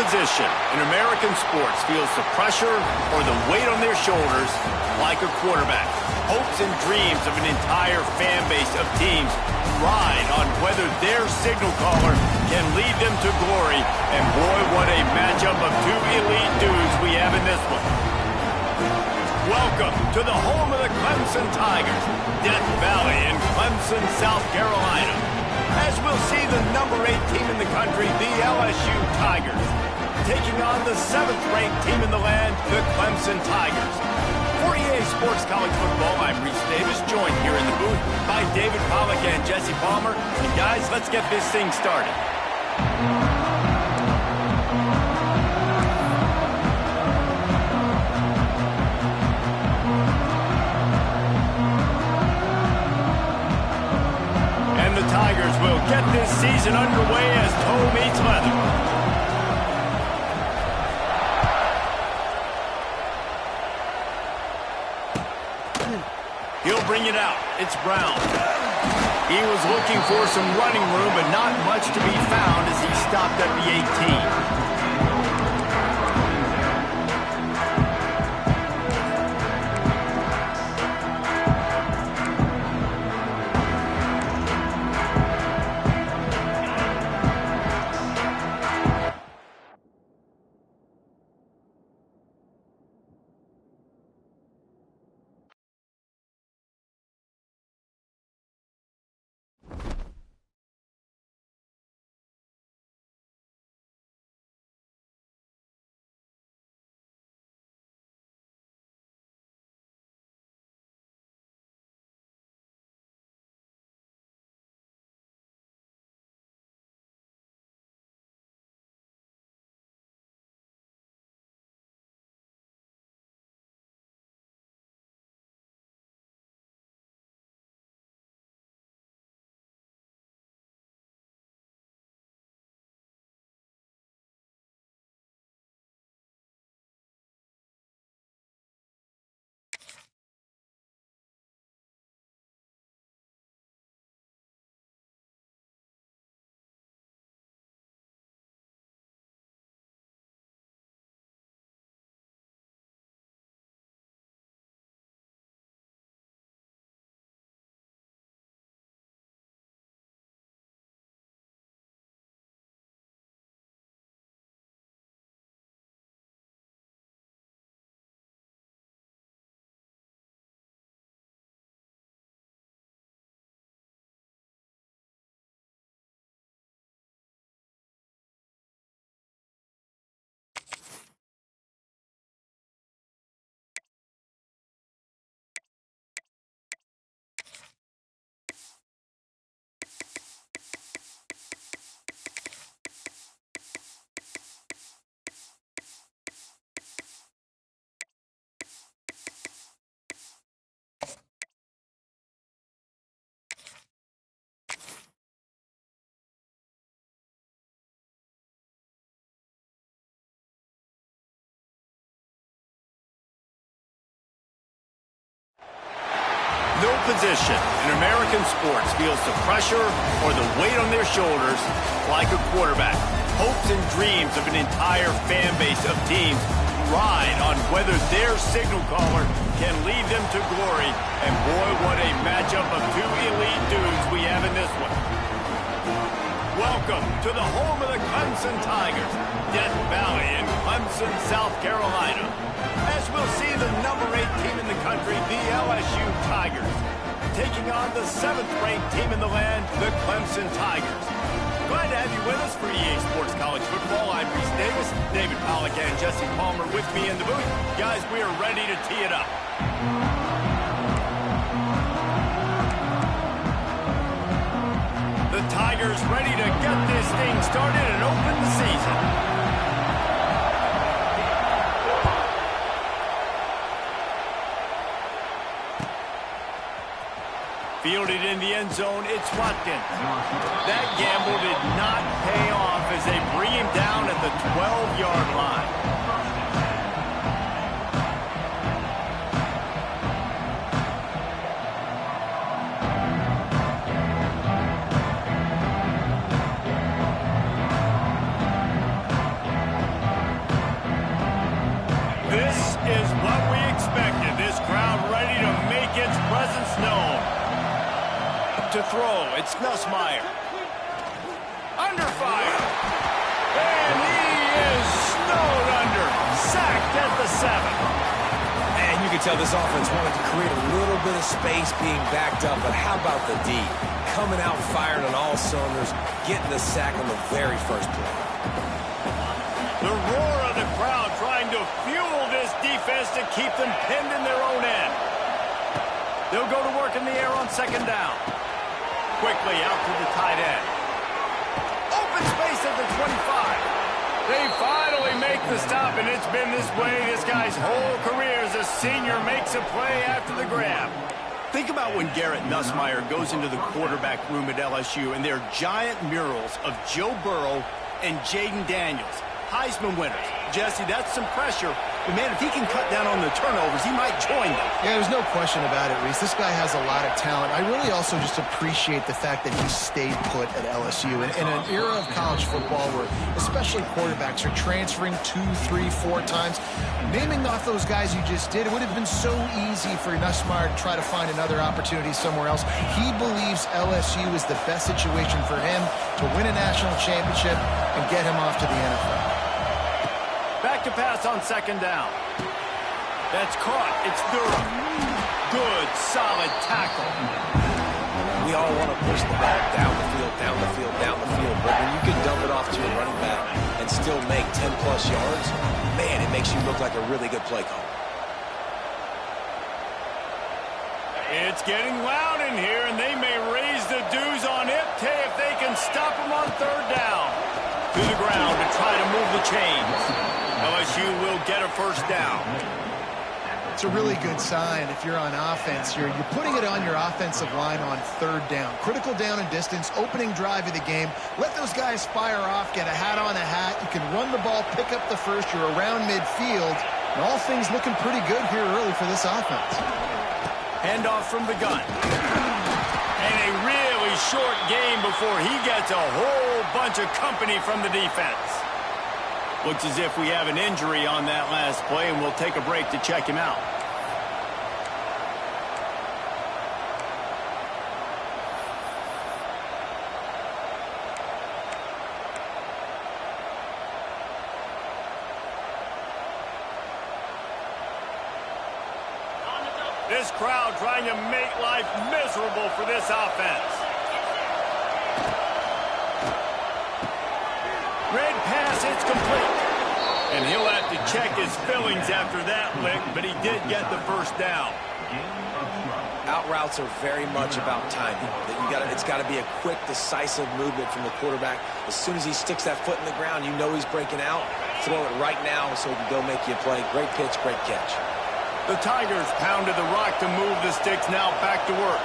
position in American sports feels the pressure or the weight on their shoulders like a quarterback. Hopes and dreams of an entire fan base of teams ride on whether their signal caller can lead them to glory. And boy, what a matchup of two elite dudes we have in this one. Welcome to the home of the Clemson Tigers, Death Valley in Clemson, South Carolina. As we'll see the number 8 team in the country, the LSU Tigers, taking on the 7th-ranked team in the land, the Clemson Tigers. For EA Sports College Football, I'm Reese Davis, joined here in the booth by David Pollack and Jesse Palmer. And guys, let's get this thing started. And the Tigers will get this season underway as toe meets leather. He'll bring it out. It's Brown. He was looking for some running room, but not much to be found as he stopped at the 18. No position in American sports feels the pressure or the weight on their shoulders like a quarterback. Hopes and dreams of an entire fan base of teams ride on whether their signal caller can lead them to glory. And boy, what a matchup of two elite dudes we have in this one. Welcome to the home of the Clemson Tigers, Death Valley in Clemson, South Carolina. As we'll see the number 8 team in the country, the LSU Tigers, taking on the 7th-ranked team in the land, the Clemson Tigers. Glad to have you with us for EA Sports College Football. I'm Reese Davis, David Pollack and Jesse Palmer with me in the booth. Guys, we are ready to tee it up. The Tigers ready to get this thing started and open the season. Fielded in the end zone, it's Watkins. That gamble did not pay off as they bring him down at the 12-yard line. This is what we expected. This crowd ready to make its presence known. To throw, it's Nussmeier. Under fire. And he is snowed under. Sacked at the 7. And you can tell this offense wanted to create a little bit of space being backed up, but how about the D? Coming out firing on all cylinders, getting the sack on the very first play. The roar of the crowd trying to fuel this defense to keep them pinned in their own end. They'll go to work in the air on 2nd down. Quickly out to the tight end. Open space at the 25. They finally make the stop, and it's been this way this guy's whole career as a senior makes a play after the grab. Think about when Garrett Nussmeier goes into the quarterback room at LSU, and there are giant murals of Joe Burrow and Jaden Daniels, Heisman winners. Jesse, that's some pressure. But, man, if he can cut down on the turnovers, he might join them. Yeah, there's no question about it, Reese. This guy has a lot of talent. I really also just appreciate the fact that he stayed put at LSU. In an era of college football where especially quarterbacks are transferring 2, 3, 4 times, naming off those guys you just did, it would have been so easy for Nussmeier to try to find another opportunity somewhere else. He believes LSU is the best situation for him to win a national championship and get him off to the NFL. Back to pass on 2nd down. That's caught. It's Durham. Good, solid tackle. We all want to push the ball down the field, down the field, down the field. But when you can dump it off to a running back and still make 10-plus yards, man, it makes you look like a really good play call. It's getting loud in here, and they may raise the dues on Ipte if they can stop him on 3rd down. To the ground to try to move the chains. LSU will get a 1st down. It's a really good sign if you're on offense. You're putting it on your offensive line on 3rd down. Critical down and distance, opening drive of the game. Let those guys fire off, get a hat on a hat. You can run the ball, pick up the first. You're around midfield. And all things looking pretty good here early for this offense. Handoff from the gun. And a really short game before he gets a whole bunch of company from the defense. Looks as if we have an injury on that last play, and we'll take a break to check him out. This crowd trying to make life miserable for this offense. Red pass, it's complete. And he'll have to check his fillings after that lick, but he did get the 1st down. Out routes are very much about timing. It's got to be a quick, decisive movement from the quarterback. As soon as he sticks that foot in the ground, you know he's breaking out. Throw it right now so he can go make you a play. Great pitch, great catch. The Tigers pounded the rock to move the sticks, now back to work.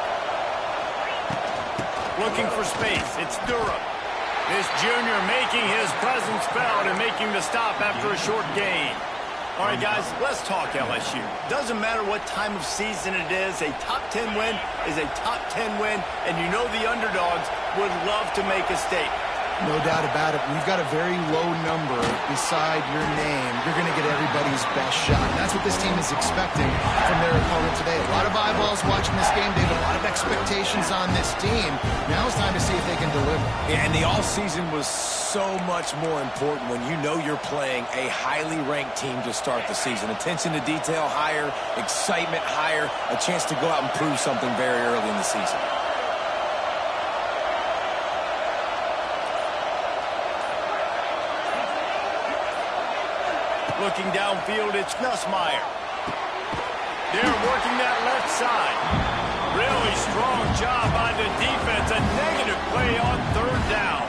Looking for space, it's Durham. This junior making his presence felt and making the stop after a short gain. All right, guys, let's talk LSU. Doesn't matter what time of season it is, a top 10 win is a top 10 win, and you know the underdogs would love to make a statement. No doubt about it. When you've got a very low number beside your name, you're going to get everybody's best shot. And that's what this team is expecting from their opponent today. A lot of eyeballs watching this game, David. A lot of expectations on this team. Now it's time to see if they can deliver. Yeah, and the offseason was so much more important when you know you're playing a highly ranked team to start the season. Attention to detail higher, excitement higher, a chance to go out and prove something very early in the season. Looking downfield, it's Nussmeier. They're working that left side. Really strong job by the defense. A negative play on 3rd down.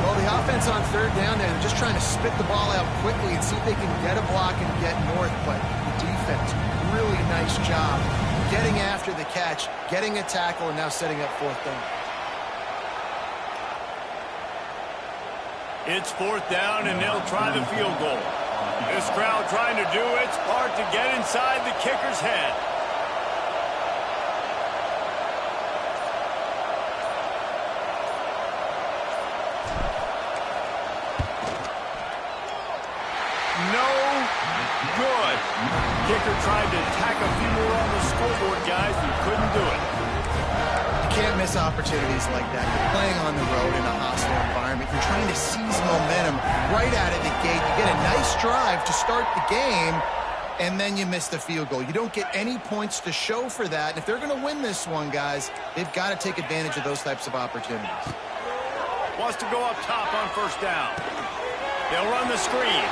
Well, the offense on 3rd down there, they're just trying to spit the ball out quickly and see if they can get a block and get north. But the defense, really nice job getting after the catch, getting a tackle, and now setting up 4th down. It's 4th down, and they'll try the field goal. This crowd trying to do its part to get inside the kicker's head. No Kicker tried to tack a few more on the scoreboard, guys, and couldn't do it. You can't miss opportunities like that. You're playing on the road in a hostile environment. You're trying to seize momentum right out of the gate. You get a nice drive to start the game, and then you miss the field goal. You don't get any points to show for that. And if they're going to win this one, guys, they've got to take advantage of those types of opportunities. Wants to go up top on first down. They'll run the screen.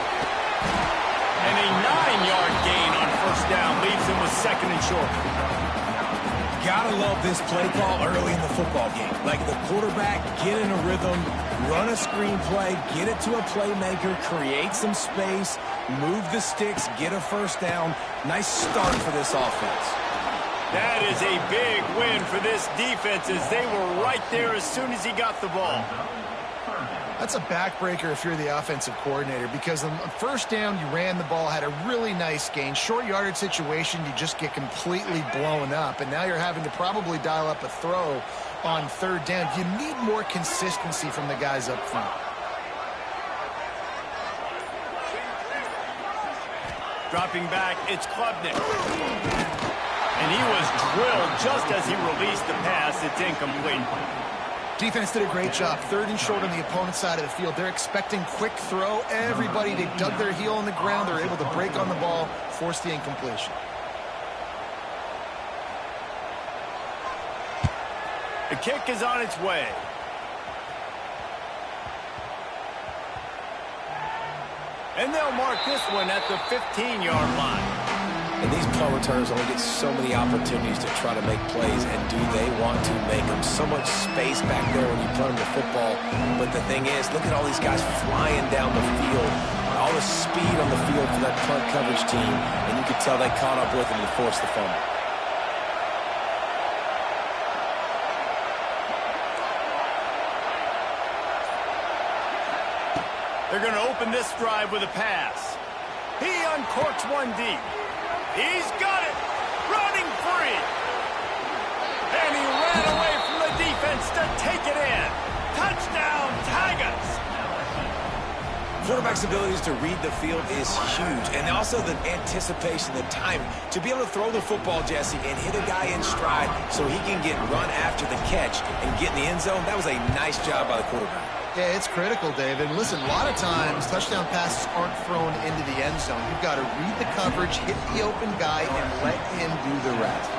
And a 9-yard gain on first down leaves them with second and short. Gotta love this play call early in the football game. Like the quarterback, get in a rhythm, run a screen play, get it to a playmaker, create some space, move the sticks, get a first down. Nice start for this offense. That is a big win for this defense as they were right there as soon as he got the ball. That's a backbreaker if you're the offensive coordinator, because on first down, you ran the ball, had a really nice gain. Short yardage situation, you just get completely blown up, and now you're having to probably dial up a throw on third down. You need more consistency from the guys up front. Dropping back, it's Klubnik. And he was drilled just as he released the pass. It's incomplete. Defense did a great job. Third and short on the opponent's side of the field. They're expecting quick throw. Everybody, they dug their heel on the ground. They're able to break on the ball, force the incompletion. The kick is on its way. And they'll mark this one at the 15-yard line. And these punt returners only get so many opportunities to try to make plays, and do they want to make them? So much space back there when you punt them the football. But the thing is, look at all these guys flying down the field, all the speed on the field for that punt coverage team, and you could tell they caught up with them to force the fumble. They're going to open this drive with a pass. He uncorks one deep. He's got it, running free. And he ran away from the defense to take it in. Touchdown, Tigers. Quarterback's abilities to read the field is huge, and also the anticipation, the time to be able to throw the football, Jesse, and hit a guy in stride so he can get run after the catch and get in the end zone. That was a nice job by the quarterback. Yeah, it's critical, David. Listen, a lot of times touchdown passes aren't thrown into the end zone. You've got to read the coverage, hit the open guy, and let him do the rest.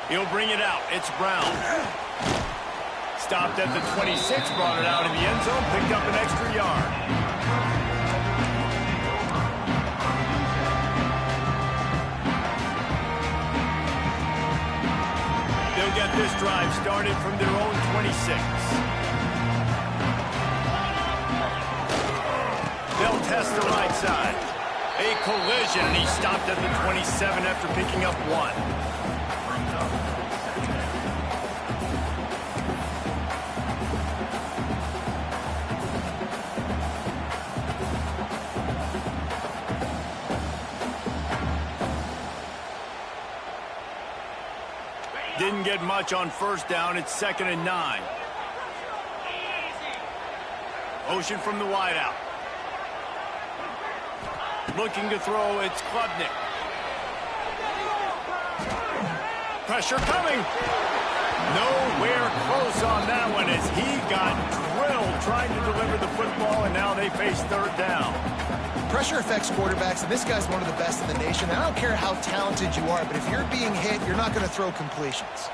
He'll bring it out. It's Brown. Stopped at the 26, brought it out in the end zone, picked up an extra yard. They'll get this drive started from their own 26. They'll test the right side. A collision, and he stopped at the 27 after picking up one. Didn't get much on first down. It's 2nd and 9. Motion from the wideout. Looking to throw, it's Klubnik. Pressure coming. Nowhere close on that one as he got drilled trying to deliver the football, and now they face third down. Pressure affects quarterbacks, and this guy's one of the best in the nation. I don't care how talented you are, but if you're being hit, you're not going to throw completions.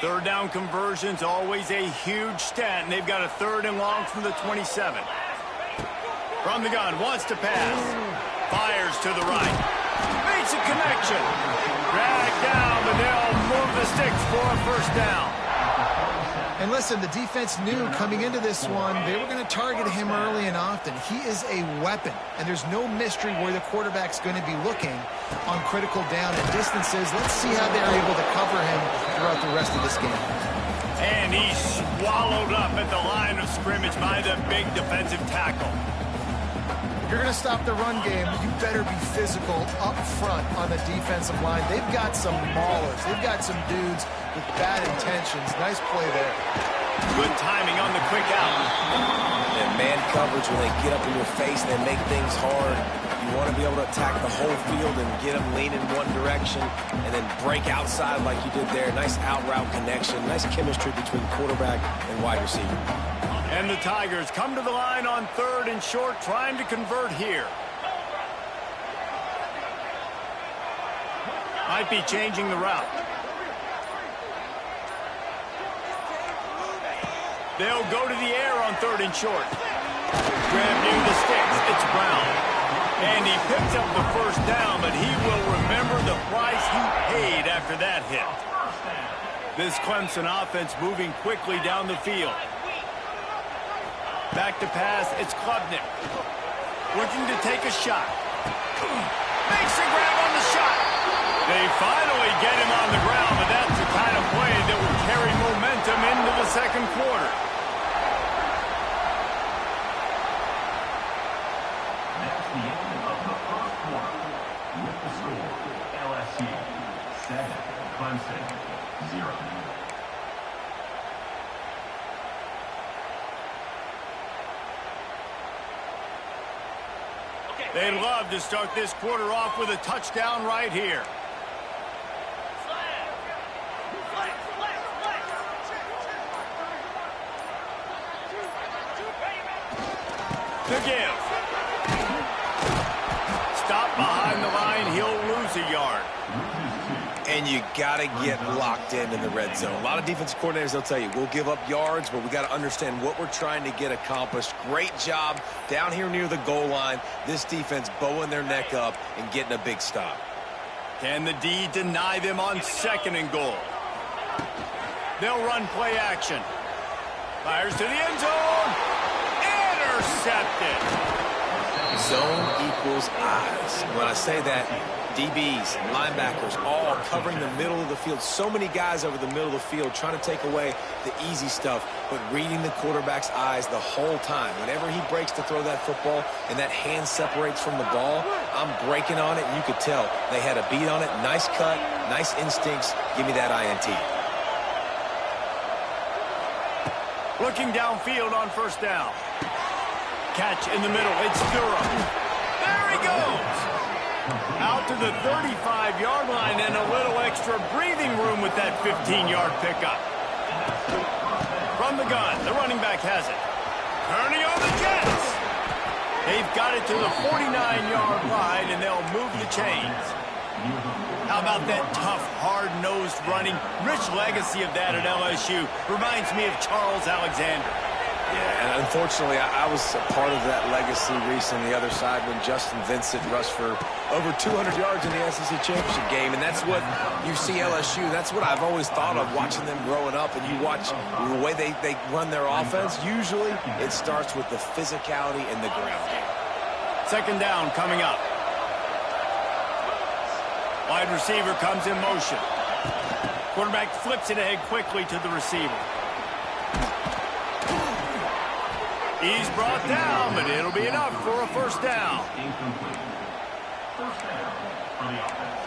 Third down conversions, always a huge stat, and they've got a 3rd and long from the 27. From the gun, wants to pass. Fires to the right. Makes a connection. Drag down, but they'll move the sticks for a first down. And listen, the defense knew coming into this one, they were going to target him early and often. He is a weapon, and there's no mystery where the quarterback's going to be looking on critical down and distances. Let's see how they're able to cover him throughout the rest of this game. And he's swallowed up at the line of scrimmage by the big defensive tackle. If you're going to stop the run game, you better be physical up front on the defensive line. They've got some maulers. They've got some dudes with bad intentions. Nice play there. Good timing on the quick out. And man coverage, when they get up in your face, they make things hard. You want to be able to attack the whole field and get them lean in one direction and then break outside like you did there. Nice out route connection. Nice chemistry between quarterback and wide receiver. And the Tigers come to the line on 3rd and short, trying to convert here. Might be changing the route. They'll go to the air on 3rd and short. Grab near the sticks. It's Brown. And he picks up the first down, but he will remember the price he paid after that hit. This Clemson offense moving quickly down the field. Back to pass, it's Klubnik. Looking to take a shot. Makes a grab on the shot. They finally get him on the ground, but that's the kind of play that will carry momentum into the second quarter. That's the end of the first quarter. With the score, LSU 7, Clemson 0. They'd love to start this quarter off with a touchdown right here. To give. Stop behind the line, he'll lose a yard. And you got to get locked in the red zone. A lot of defensive coordinators, they'll tell you, we'll give up yards, but we got to understand what we're trying to get accomplished. Great job down here near the goal line. This defense bowing their neck up and getting a big stop. Can the D deny them on 2nd and goal? They'll run play action. Fires to the end zone. Intercepted. Zone equals eyes. When I say that, DBs, linebackers, all covering the middle of the field. So many guys over the middle of the field trying to take away the easy stuff, but reading the quarterback's eyes the whole time. Whenever he breaks to throw that football and that hand separates from the ball, I'm breaking on it, and you could tell they had a beat on it. Nice cut, nice instincts. Give me that INT. Looking downfield on 1st down. Catch in the middle. It's Durham. There he goes. Out to the 35-yard line and a little extra breathing room with that 15-yard pickup. From the gun, the running back has it. Turning on the Jets. They've got it to the 49-yard line, and they'll move the chains. How about that tough, hard-nosed running? Rich legacy of that at LSU. Reminds me of Charles Alexander. Yeah, and unfortunately, I was a part of that legacy, Reese, on the other side when Justin Vincent rushed for over 200 yards in the SEC championship game, and that's what you see LSU. That's what I've always thought of watching them growing up, and you watch the way they run their offense. Usually, it starts with the physicality in the ground game. 2nd down coming up. Wide receiver comes in motion. Quarterback flips it ahead quickly to the receiver. He's brought down, but it'll be enough for a 1st down. Incomplete. 1st down for the offense.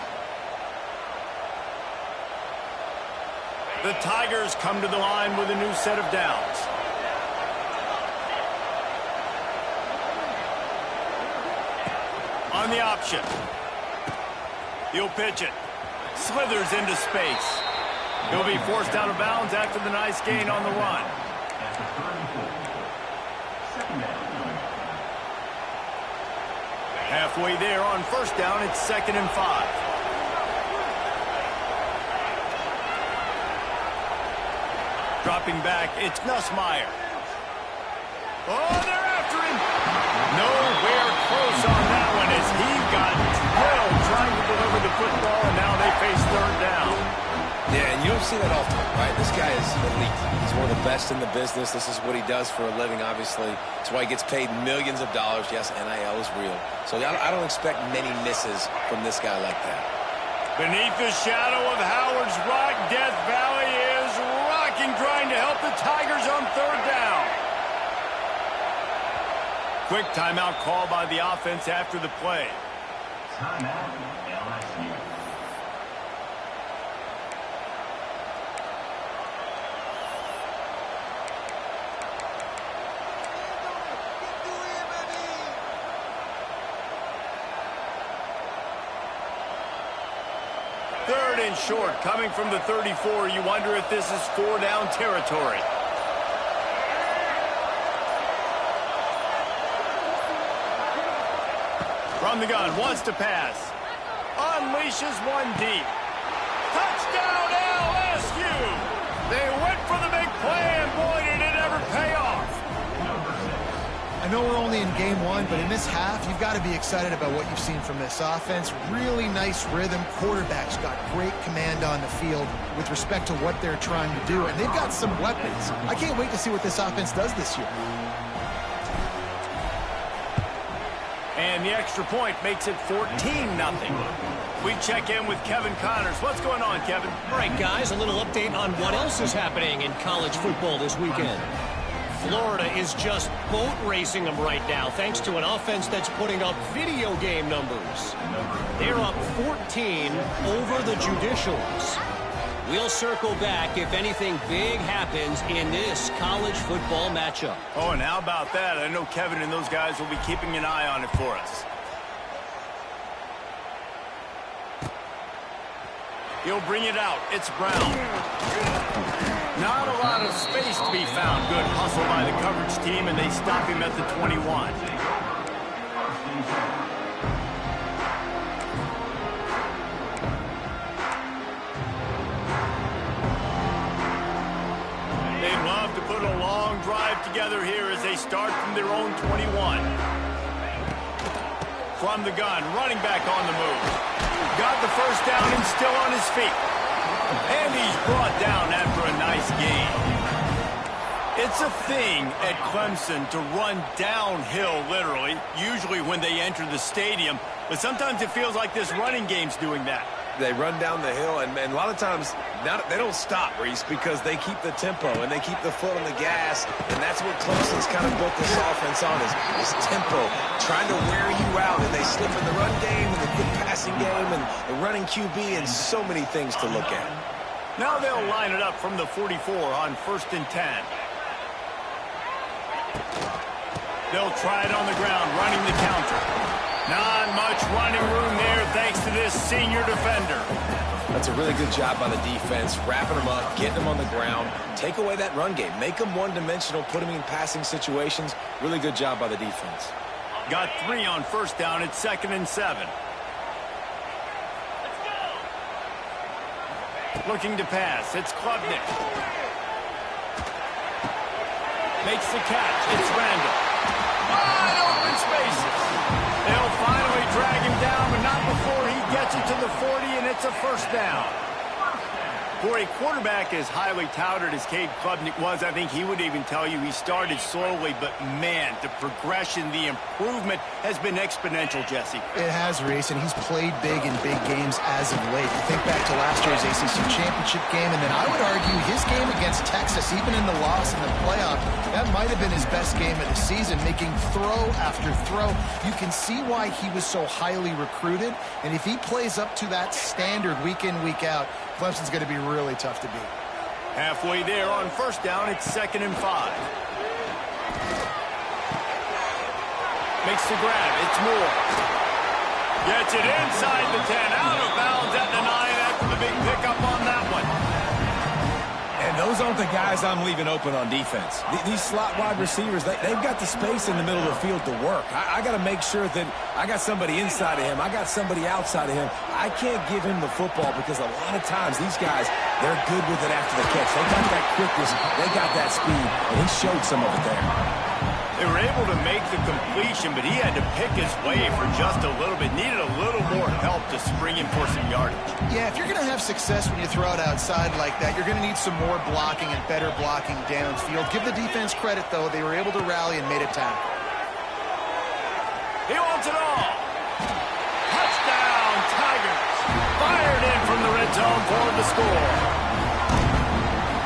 The Tigers come to the line with a new set of downs. On the option. He'll pitch it. Slithers into space. He'll be forced out of bounds after the nice gain on the run. Halfway there on 1st down, it's 2nd and 5. Dropping back, it's Nussmeier. Oh, they're after him. Nowhere close on that one as he got drilled trying to deliver the football, and now they face 3rd down. Yeah, and you don't see that often, right? This guy is elite. He's one of the best in the business. This is what he does for a living, obviously. That's why he gets paid millions of dollars. Yes, NIL is real. So I don't expect many misses from this guy like that. Beneath the shadow of Howard's Rock, Death Valley is rocking, trying to help the Tigers on 3rd down. Quick timeout call by the offense after the play. Timeout, LSU. Third and short, coming from the 34. You wonder if this is 4-down territory. From the gun, wants to pass. Unleashes one deep. Touchdown LSU! They went for the big play, and boy, did it ever pay off. I know we're only in game one, but in this half, you've got to be excited about what you've seen from this offense. Really nice rhythm. Quarterback's got great command on the field with respect to what they're trying to do, and they've got some weapons. I can't wait to see what this offense does this year. And the extra point makes it 14-0. We check in with Kevin Connors. What's going on, Kevin? All right, guys, a little update on what else is happening in college football this weekend. Florida is just boat racing them right now, thanks to an offense that's putting up video game numbers. They're up 14 over the Judicials. We'll circle back if anything big happens in this college football matchup. Oh, and how about that? I know Kevin and those guys will be keeping an eye on it for us. He'll bring it out. It's Brown. Not a lot of space to be found. Good hustle by the coverage team, and they stop him at the 21. They'd love to put a long drive together here as they start from their own 21. From the gun, running back on the move. Got the first down and still on his feet. And he's brought down after a nice gain. It's a thing at Clemson to run downhill, literally, usually when they enter the stadium. But sometimes it feels like this running game's doing that. They run down the hill, and a lot of times they don't stop, Reese, because they keep the tempo and they keep the foot on the gas, and that's what Clemson's kind of built this offense on, is tempo, trying to wear you out, and they slip in the run game and the quick passing game and the running QB and so many things to look at. Now they'll line it up from the 44 on 1st and 10. They'll try it on the ground, running the counter. Not much running room there thanks to this senior defender. That's a really good job by the defense, wrapping them up, getting them on the ground. Take away that run game. Make them one-dimensional, put them in passing situations. Really good job by the defense. Got 3 on 1st down. It's 2nd and 7. Looking to pass. It's Klubnik. Makes the catch. It's Randall. Wide open spaces. They'll finally drag him down, but not before he gets it to the 40, and it's a 1st down. For a quarterback as highly touted as Cade Klubnik was, I think he would even tell you he started slowly, but man, the progression, the improvement has been exponential, Jesse. It has, Reese, and he's played big in big games as of late. You think back to last year's ACC championship game, and then I would argue his game against Texas, even in the loss in the playoff, that might have been his best game of the season, making throw after throw. You can see why he was so highly recruited, and if he plays up to that standard week in, week out, Clemson's going to be really tough to beat. Halfway there on 1st down, it's 2nd and 5. Makes the grab, it's Moore. Gets it inside the 10, out of bounds at the 9 after the big pickup on that one. And those aren't the guys I'm leaving open on defense. These slot wide receivers, they've got the space in the middle of the field to work. I got to make sure that I got somebody inside of him. I got somebody outside of him. I can't give him the football because a lot of times these guys, they're good with it after the catch. They got that quickness. They got that speed, and he showed some of it there. They were able to make the completion, but he had to pick his way for just a little bit. Needed a little more help to spring him for some yardage. Yeah, if you're going to have success when you throw it outside like that, you're going to need some more blocking and better blocking downfield. Give the defense credit, though. They were able to rally and made a tackle. He wants it all. Touchdown, Tigers. Fired in from the red zone for the score.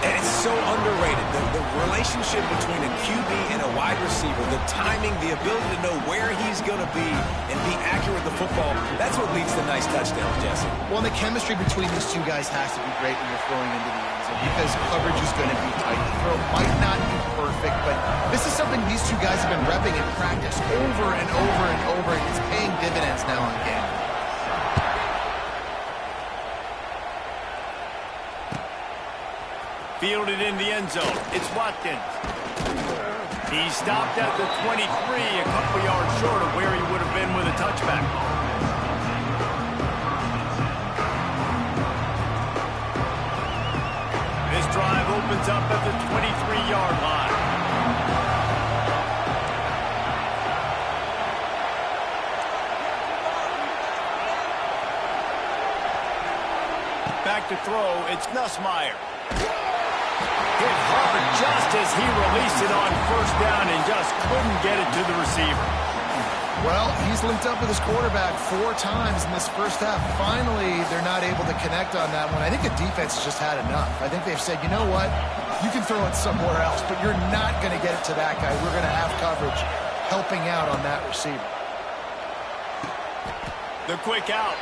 And It's so underrated. The relationship between a QB and a wide receiver, the timing, the ability to know where he's going to be and be accurate with the football, that's what leads to nice touchdowns, Jesse. Well, the chemistry between these two guys has to be great when you're throwing into the end zone because coverage is going to be tight. The throw might not be perfect, but this is something these two guys have been repping in practice over and over and over, and it's paying dividends now in game. Fielded in the end zone. It's Watkins. He stopped at the 23, a couple yards short of where he would have been with a touchback. This drive opens up at the 23-yard line. Back to throw, it's Nussmeier. Hit hard just as he released it on first down and just couldn't get it to the receiver. Well, he's linked up with his quarterback 4 times in this first half. Finally, they're not able to connect on that one. I think the defense has just had enough. I think they've said, you know what? You can throw it somewhere else, but you're not going to get it to that guy. We're going to have coverage helping out on that receiver. The quick out.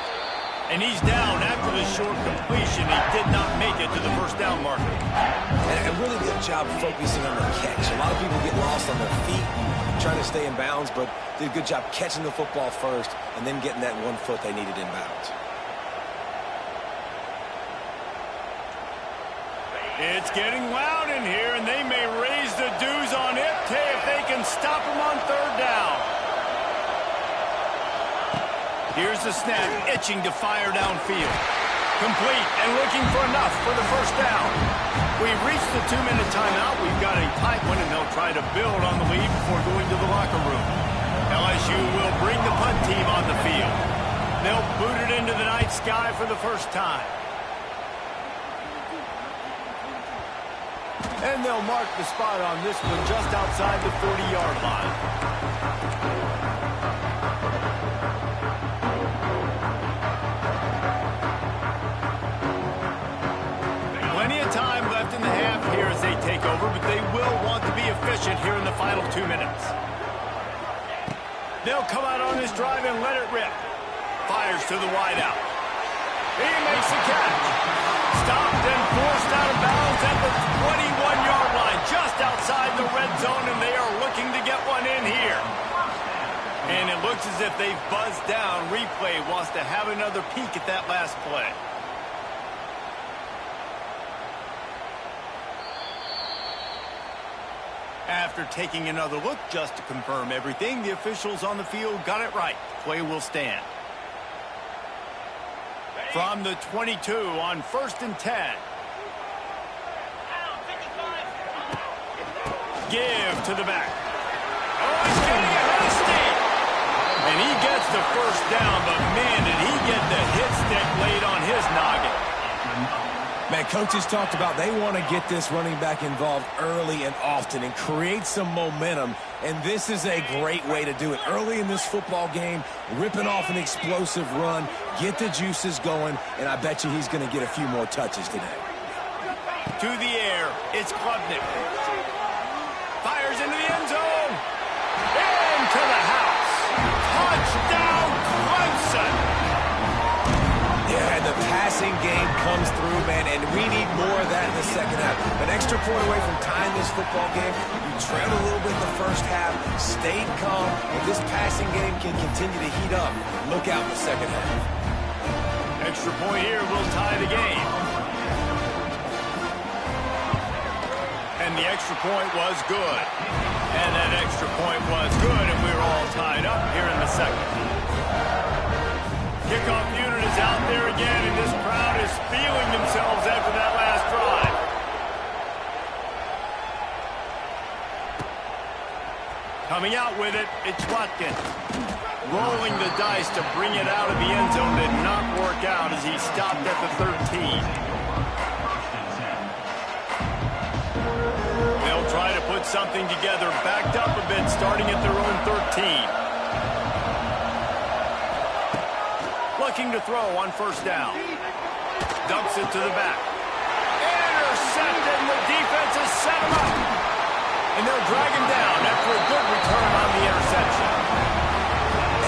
And he's down after the short completion. He did not make it to the first down marker. And a really good job focusing on the catch. A lot of people get lost on their feet, trying to stay in bounds, but did a good job catching the football first and then getting that 1 foot they needed in bounds. It's getting loud in here, and they may raise the dues on Ipte if they can stop him on third down. Here's the snap, itching to fire downfield. Complete and looking for enough for the first down. We've reached the 2-minute timeout. We've got a tight one, and they'll try to build on the lead before going to the locker room. LSU will bring the punt team on the field. They'll boot it into the night sky for the first time. And they'll mark the spot on this one just outside the 40-yard line. Time left in the half here as they take over, but they will want to be efficient here in the final 2 minutes. They'll come out on this drive and let it rip. Fires to the wideout. He makes the catch. Stopped and forced out of bounds at the 21-yard line, just outside the red zone, and they are looking to get one in here. And it looks as if they've buzzed down. Replay wants to have another peek at that last play. After taking another look just to confirm everything, the officials on the field got it right. Play will stand. From the 22 on 1st and 10. Give to the back. Oh, he's getting ahead of steam. And he gets the first down, but man, did he get the hit stick laid on his noggin. Man, coaches talked about they want to get this running back involved early and often and create some momentum, and this is a great way to do it. Early in this football game, ripping off an explosive run, get the juices going, and I bet you he's going to get a few more touches today. To the air, it's Klubnik. Fires into the end zone. Into the house. Touchdown, Clemson. Yeah, the passing game comes through, man, and we need more of that in the second half. An extra point away from tying this football game. You trailed a little bit in the first half, stayed calm, and this passing game can continue to heat up. Look out in the second half. Extra point here will tie the game. And the extra point was good. And that extra point was good, and we were all tied up here in the second. Kickoff unit is out there again, and this crowd is feeling themselves after that last drive. Coming out with it, it's Watkins. Rolling the dice to bring it out of the end zone did not work out as he stopped at the 13. They'll try to put something together, backed up a bit, starting at their own 13. Looking to throw on first down. Dumps it to the back. intercepted. The defense has set him up. And they'll drag him down after a good return on the interception.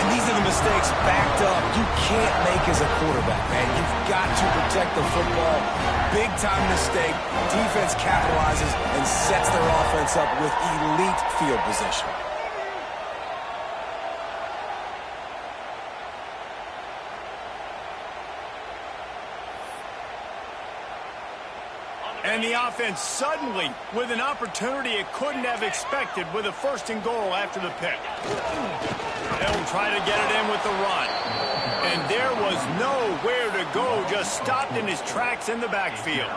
And these are the mistakes backed up you can't make as a quarterback, man. You've got to protect the football. Big-time mistake. Defense capitalizes and sets their offense up with elite field position. And the offense suddenly with an opportunity it couldn't have expected with a 1st and goal after the pick. They'll try to get it in with the run. And there was nowhere to go, just stopped in his tracks in the backfield.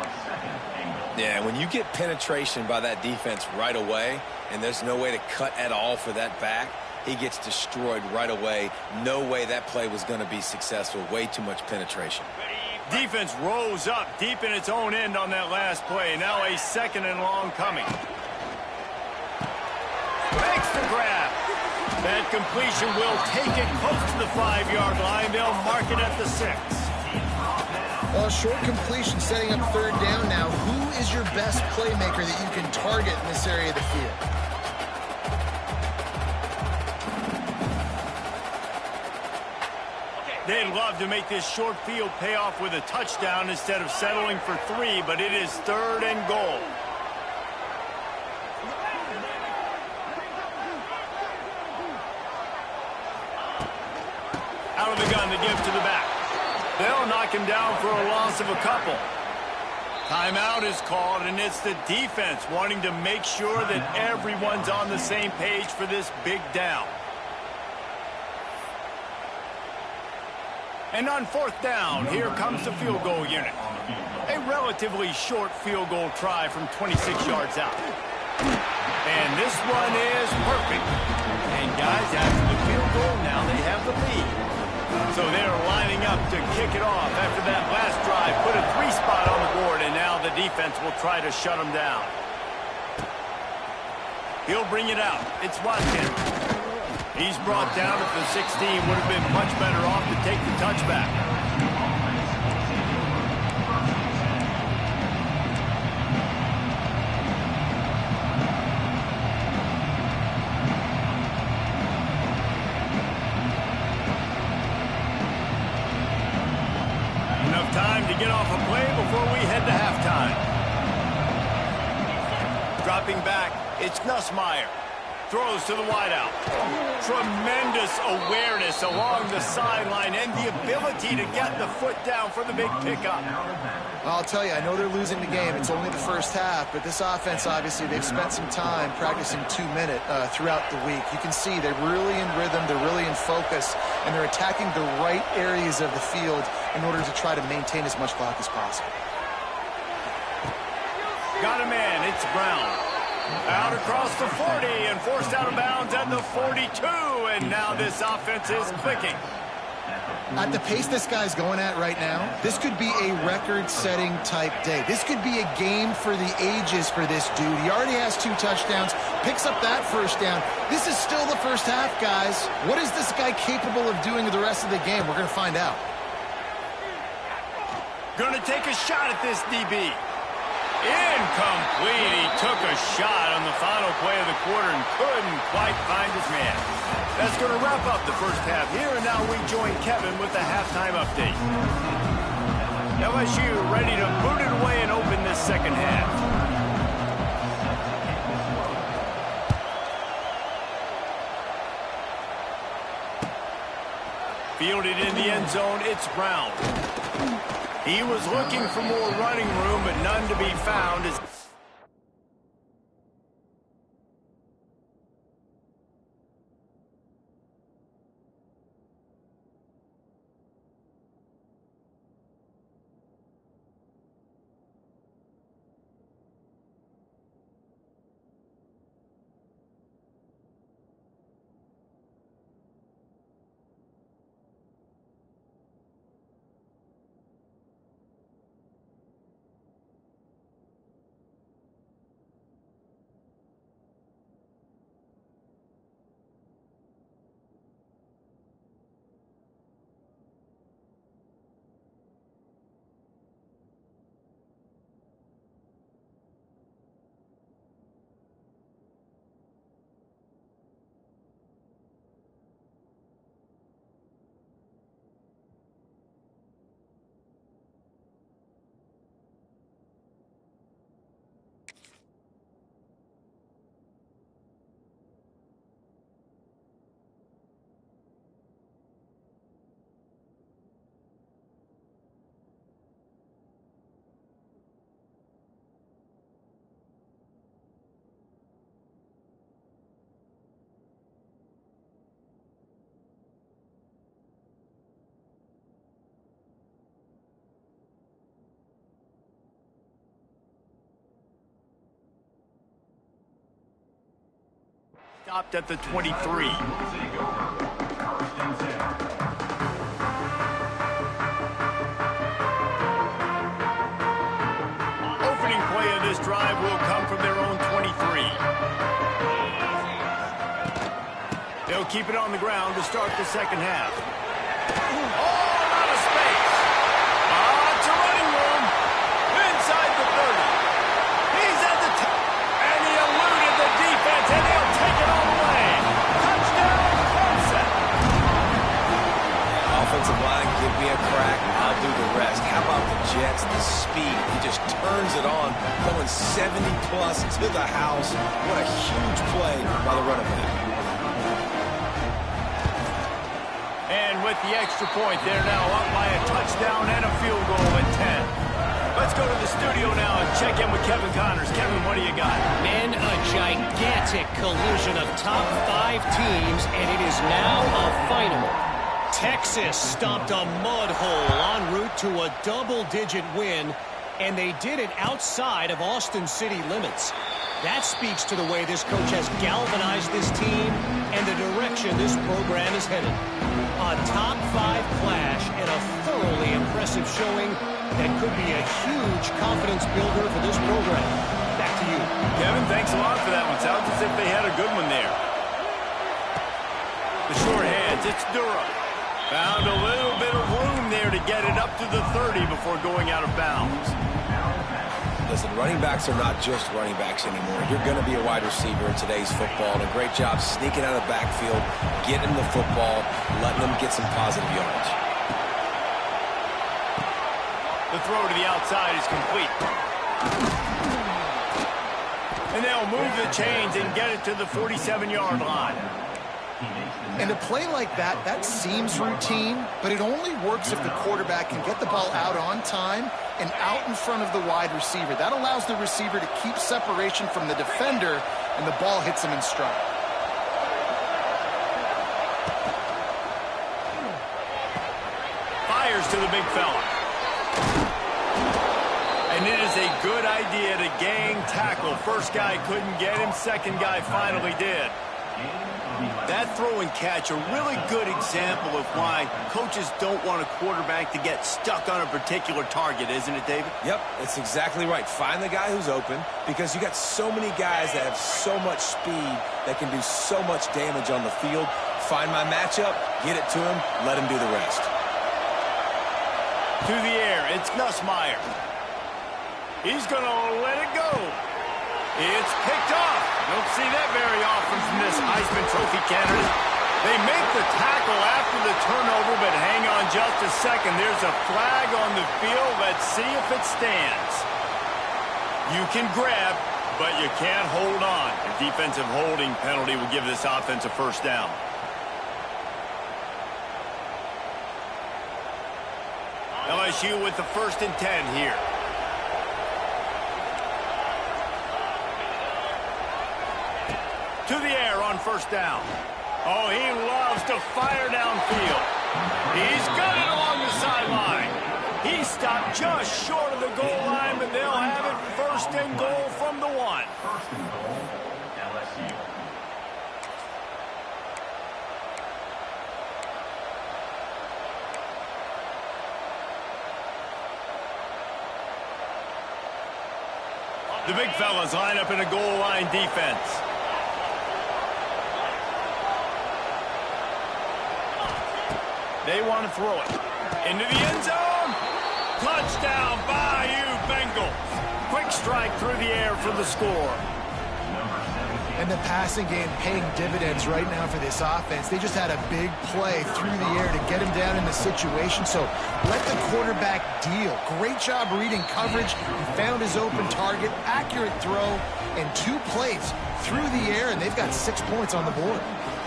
Yeah, when you get penetration by that defense right away, and there's no way to cut at all for that back, he gets destroyed right away. No way that play was going to be successful. Way too much penetration. Defense rose up deep in its own end on that last play. Now a 2nd and long coming. Makes the grab. That completion will take it close to the 5-yard line. They'll mark it at the 6. Well, short completion setting up 3rd down now. Who is your best playmaker that you can target in this area of the field? They'd love to make this short field pay off with a touchdown instead of settling for 3, but it is 3rd and goal. Out of the gun to give to the back. They'll knock him down for a loss of a couple. Timeout is called, and it's the defense wanting to make sure that everyone's on the same page for this big down. And on 4th down, here comes the field goal unit. A relatively short field goal try from 26 yards out. And this one is perfect. And guys, after the field goal, now they have the lead. So they're lining up to kick it off after that last drive. Put a 3-spot on the board, and now the defense will try to shut them down. He'll bring it out. It's Watkins. He's brought down at the 16. Would have been much better off to take the touchback. Enough time to get off a play before we head to halftime. Dropping back, it's Nussmeier. Throws to the wideout. Tremendous awareness along the sideline and the ability to get the foot down for the big pickup. I'll tell you, I know they're losing the game. It's only the first half, but this offense, obviously, they've spent some time practicing 2-minute throughout the week. You can see they're really in rhythm, they're really in focus, and they're attacking the right areas of the field in order to try to maintain as much clock as possible. Got a man, it's Brown. Out across the 40 and forced out of bounds at the 42, and now this offense is clicking. At the pace this guy's going at right now, this could be a record-setting type day. This could be a game for the ages for this dude. He already has 2 touchdowns, picks up that 1st down. This is still the first half, guys. What is this guy capable of doing the rest of the game? We're going to find out. Going to take a shot at this DB. Incomplete. He took a shot on the final play of the quarter and couldn't quite find his man. That's going to wrap up the first half here, and now we join Kevin with the halftime update. LSU ready to boot it away and open this second half. Fielded in the end zone, it's Brown. He was looking for more running room, but none to be found. Stopped at the 23. Opening play of this drive will come from their own 23. They'll keep it on the ground to start the second half. Oh, out of space. It's a running room. Inside the 30. He's at the top. And he eluded the defense, and he'll take it all the way. Touchdown, Clemson. Offensive line, give me a crack. I'll do the rest. How about the Jets? The speed. He just turns it on, going 70-plus to the house. What a huge play by the running back. And with the extra point, they're now up by a touchdown and a field goal at 10. Let's go to the studio now and check in with Kevin Connors. Kevin, what do you got? Men, a gigantic collision of top 5 teams, and it is now a final. Texas stopped a mud hole en route to a double-digit win, and they did it outside of Austin city limits. That speaks to the way this coach has galvanized this team and the direction this program is headed. A top 5 clash and a thoroughly impressive showing that could be a huge confidence builder for this program. Back to you. Kevin, thanks a lot for that one. Sounds as if they had a good one there. The short hands, it's Durham. Found a little bit of room there to get it up to the 30 before going out of bounds. Listen, running backs are not just running backs anymore. You're going to be a wide receiver in today's football, and a great job sneaking out of the backfield, getting the football, letting them get some positive yardage. The throw to the outside is complete. And they'll move the chains and get it to the 47-yard line. And a play like that, that seems routine, but it only works if the quarterback can get the ball out on time and out in front of the wide receiver. That allows the receiver to keep separation from the defender, and the ball hits him in stride. Fires to the big fella. And it is a good idea to gang tackle. First guy couldn't get him, second guy finally did. That throw and catch, a really good example of why coaches don't want a quarterback to get stuck on a particular target, isn't it, David? Yep, that's exactly right. Find the guy who's open, because you got so many guys that have so much speed that can do so much damage on the field. Find my matchup, get it to him, let him do the rest. To the air, it's Nussmeier. He's going to let it go. It's picked off. Don't see that very often from this Heisman Trophy candidate. They make the tackle after the turnover, but hang on just a second. There's a flag on the field. Let's see if it stands. You can grab, but you can't hold on. A defensive holding penalty will give this offense a first down. LSU with the 1st and 10 here. To the air on first down. Oh, he loves to fire downfield. He's got it along the sideline. He stopped just short of the goal line, but they'll have it 1st and goal from the 1. 1st and goal, LSU. The big fellas line up in a goal line defense. They want to throw it into the end zone. Touchdown, Bayou Bengals. Quick strike through the air for the score. And the passing game paying dividends right now for this offense. They just had a big play through the air to get him down in the situation. So let the quarterback deal. Great job reading coverage. He found his open target, accurate throw, and 2 plays through the air, and they've got 6 points on the board.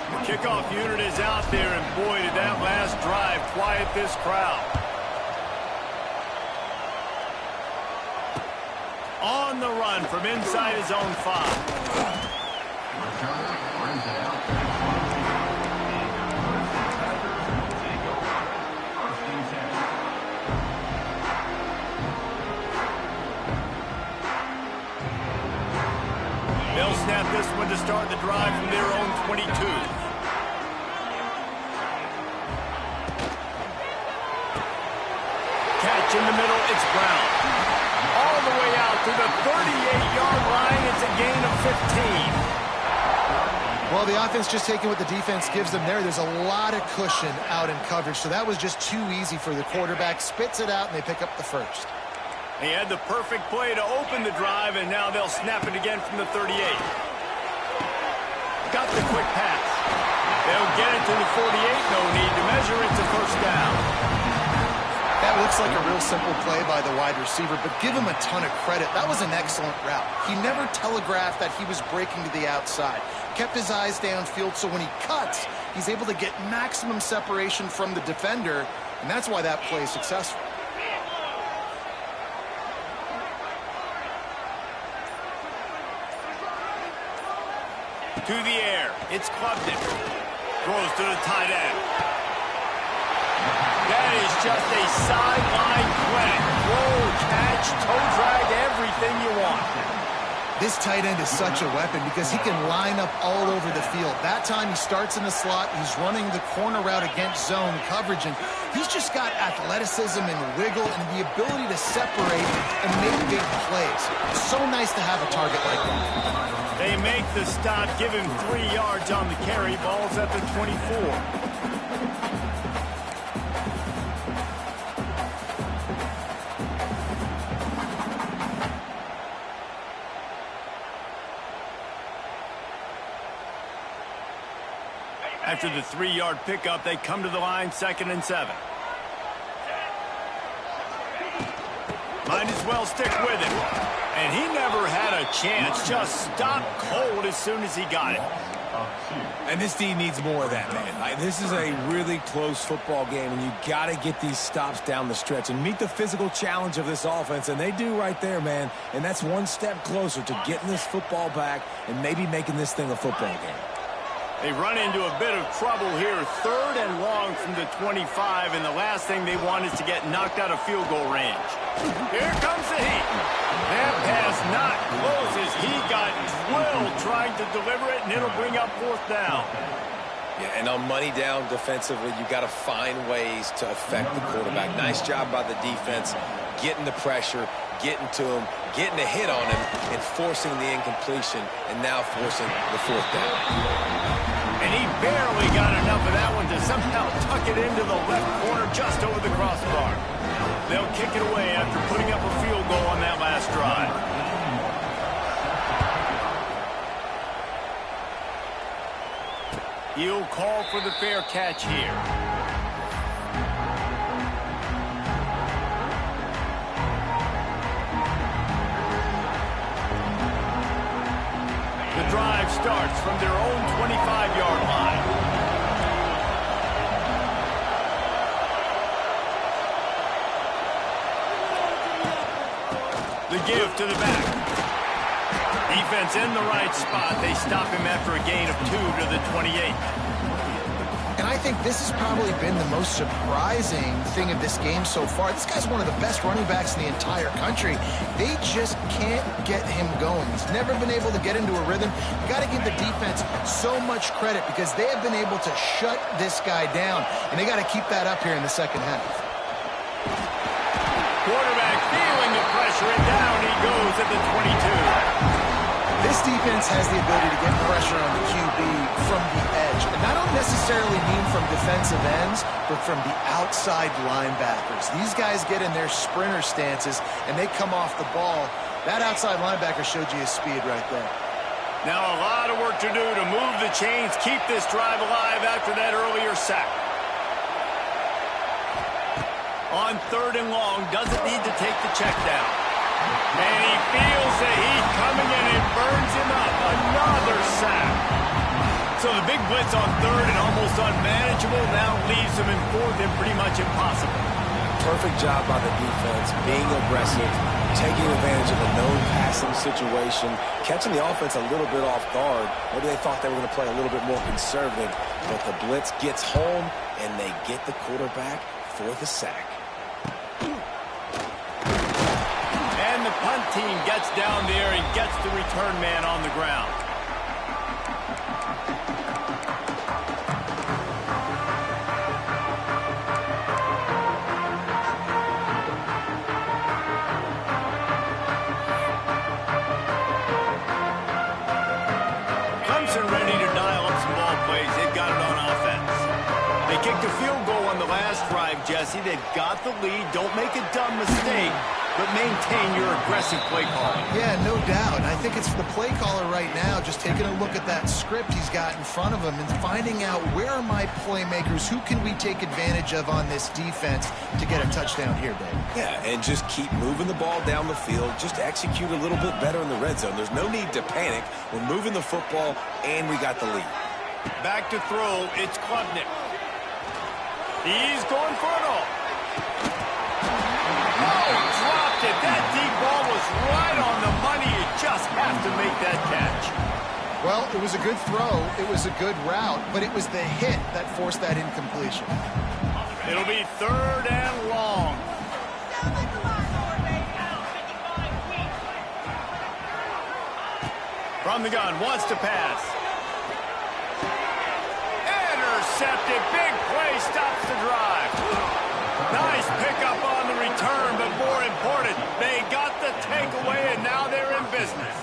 The kickoff unit is out there, and boy, did that last drive quiet this crowd. On the run from inside his own 5. They'll snap this one to start the drive from their own 15. Well, the offense just taking what the defense gives them there. There's a lot of cushion out in coverage, so that was just too easy for the quarterback. Spits it out, and they pick up the first. He had the perfect play to open the drive, and now they'll snap it again from the 38. Got the quick pass. They'll get it to the 48. No need to measure it to first down. That looks like a real simple play by the wide receiver, but give him a ton of credit. That was an excellent route. He never telegraphed that he was breaking to the outside. Kept his eyes downfield, so when he cuts, he's able to get maximum separation from the defender, and that's why that play is successful. To the air. It's Clubton. Throws to the tight end. That is just a sideline play. Roll, catch, toe drag, everything you want. This tight end is such a weapon because he can line up all over the field. That time he starts in the slot. He's running the corner route against zone coverage, and he's just got athleticism and wiggle and the ability to separate and make big plays. It's so nice to have a target like that. They make the stop, give him 3 yards on the carry. Ball's at the 24. After the 3-yard pickup, they come to the line, 2nd and 7. Might as well stick with him. And he never had a chance. Just stopped cold as soon as he got it. And this team needs more of that, man. This is a really close football game, and you got to get these stops down the stretch and meet the physical challenge of this offense, and they do right there, man. And that's one step closer to getting this football back and maybe making this thing a football game. They run into a bit of trouble here. 3rd and long from the 25, and the last thing they want is to get knocked out of field goal range. Here comes the heat. That pass not close as he got drilled trying to deliver it, and it'll bring up 4th down. Yeah, and on money down defensively, you got to find ways to affect the quarterback. Nice job by the defense, getting the pressure, getting to him, getting a hit on him, and forcing the incompletion, and now forcing the 4th down. And he barely got enough of that one to somehow tuck it into the left corner just over the crossbar. They'll kick it away after putting up a field goal on that last drive. He'll call for the fair catch here. The drive starts from their own 25-yard line. The give to the back. Defense in the right spot. They stop him after a gain of 2 to the 28. And I think this has probably been the most surprising thing of this game so far. This guy's one of the best running backs in the entire country. They just can't get him going. He's never been able to get into a rhythm. You got to give the defense so much credit because they have been able to shut this guy down, and they got to keep that up here in the second half. Quarterback feeling the pressure, and down he goes at the 22. This defense has the ability to get pressure on the QB from the edge. And I don't necessarily mean from defensive ends, but from the outside linebackers. These guys get in their sprinter stances, and they come off the ball. That outside linebacker showed you his speed right there. Now a lot of work to do to move the chains, keep this drive alive after that earlier sack. On 3rd and long, doesn't need to take the check down. And he feels the heat coming and it burns him up. Another sack. So the big blitz on 3rd and almost unmanageable now leaves him in 4th and pretty much impossible. Perfect job by the defense, being aggressive, taking advantage of a known passing situation, catching the offense a little bit off guard. Maybe they thought they were going to play a little bit more conservative, but the blitz gets home and they get the quarterback for the sack. And the punt team gets down there and gets the return man on the ground. They kicked a field goal on the last drive, Jesse. They've got the lead. Don't make a dumb mistake, but maintain your aggressive play calling. Yeah, no doubt. I think it's the play caller right now just taking a look at that script he's got in front of him and finding out where are my playmakers, who can we take advantage of on this defense to get a touchdown here, Dave. Yeah, and just keep moving the ball down the field. Just execute a little bit better in the red zone. There's no need to panic. We're moving the football, and we got the lead. Back to throw, it's Klubnik. He's going for it all. Oh, dropped it. That deep ball was right on the money. You just have to make that catch. Well, it was a good throw. It was a good route, but it was the hit that forced that incompletion. It'll be 3rd and long. From the gun, wants to pass. Intercepted. Big play stops the drive. Nice pickup on the return, but more important, they got the takeaway, and now they're in business.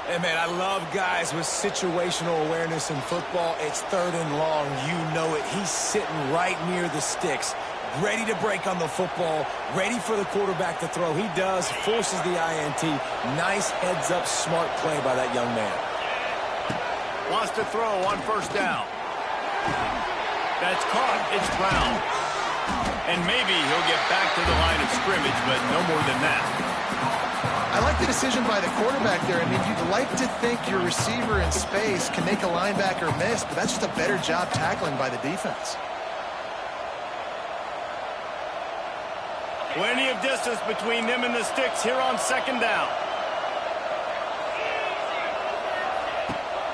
Hey, man, I love guys with situational awareness in football. It's 3rd and long. You know it. He's sitting right near the sticks, ready to break on the football, ready for the quarterback to throw. He does, forces the INT. Nice heads-up, smart play by that young man. Wants to throw on 1st down. That's caught. It's Brown. And maybe he'll get back to the line of scrimmage, but no more than that. I like the decision by the quarterback there. I mean, you'd like to think your receiver in space can make a linebacker miss, but that's just a better job tackling by the defense. Plenty of distance between them and the sticks here on 2nd down.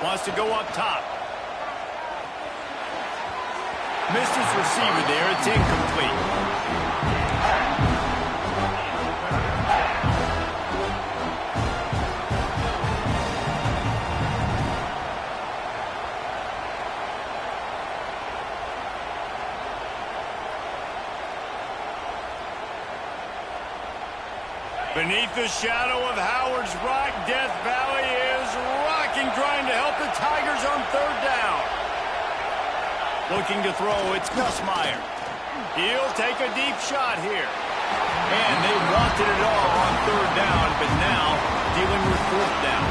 Wants to go up top. Missed his receiver there. It's incomplete. Beneath the shadow of Howard's Rock, Death Valley is rocking, trying to help the Tigers on 3rd down. Looking to throw, it's Nussmeier. He'll take a deep shot here. And they wanted it all on 3rd down, but now dealing with 4th down.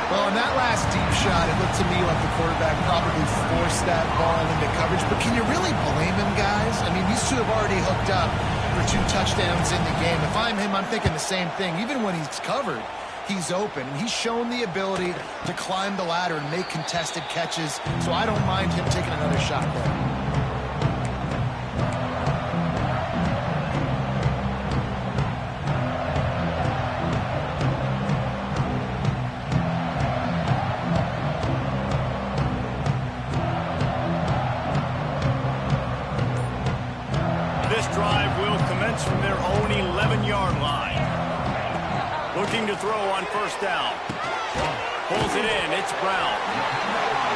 Well, in that last deep shot, it looked to me like the quarterback probably forced that ball into coverage. But can you really blame him, guys? I mean, these two have already hooked up for 2 touchdowns in the game. If I'm him, I'm thinking the same thing. Even when he's covered, he's open. And he's shown the ability to climb the ladder and make contested catches. So I don't mind him taking another shot there. From their own 11-yard line. Looking to throw on 1st down. Pulls it in. It's Brown.